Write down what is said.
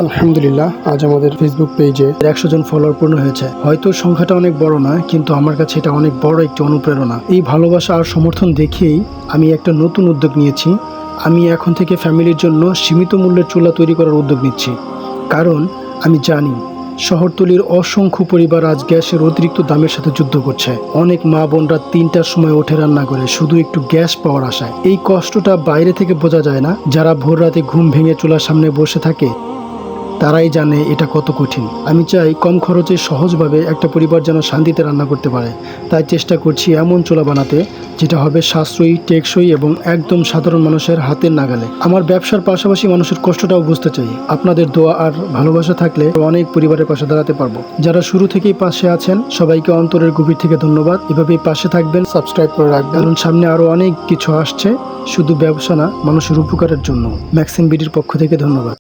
আলহামদুলিল্লাহ, আজ আমাদের ফেসবুক পেজে 100 জন ফলোয়ার পূর্ণ হয়েছে। হয়তো সংখ্যাটা অনেক বড় না, কিন্তু আমার কাছে এটা অনেক বড় একটি অনুপ্রেরণা। এই ভালোবাসা আর সমর্থন দেখেই আমি একটা নতুন উদ্যোগ নিয়েছি। আমি এখন থেকে ফ্যামিলির জন্য সীমিত মূল্যের চুলা তৈরি করার উদ্যোগ নিচ্ছি। কারণ আমি জানি শহরতলির অসংখ্য পরিবার আজ গ্যাসের অতিরিক্ত দামের সাথে যুদ্ধ করছে। অনেক মা বোনরা 3টার সময় উঠে রান্না করে শুধু একটু গ্যাস পাওয়ার আশায়। এই কষ্টটা বাইরে থেকে বোঝা যায় না। যারা ভোর রাতে ঘুম ভেঙে চুলার সামনে বসে থাকে তারাই জানে এটা কত কঠিন। আমি চাই কম খরচে সহজভাবে একটা পরিবার যেন শান্তিতে রান্না করতে পারে। তাই চেষ্টা করছি এমন চুলা বানাতে যেটা হবে সাশ্রয়ী, টেকসই এবং একদম সাধারণ মানুষের হাতের নাগালে। আমার ব্যবসার পাশাপাশি মানুষের কষ্টটাও বুঝতে চাই। আপনাদের দোয়া আর ভালোবাসা থাকলে অনেক পরিবারের পাশে দাঁড়াতে পারবো। যারা শুরু থেকেই পাশে আছেন সবাইকে অন্তরের গভীর থেকে ধন্যবাদ। এভাবেই পাশে থাকবেন, সাবস্ক্রাইব করে রাখবেন, কারণ সামনে আরো অনেক কিছু আসছে। শুধু ব্যবসা না, মানুষের উপকারের জন্য। ম্যাক্সিম বিডির পক্ষ থেকে ধন্যবাদ।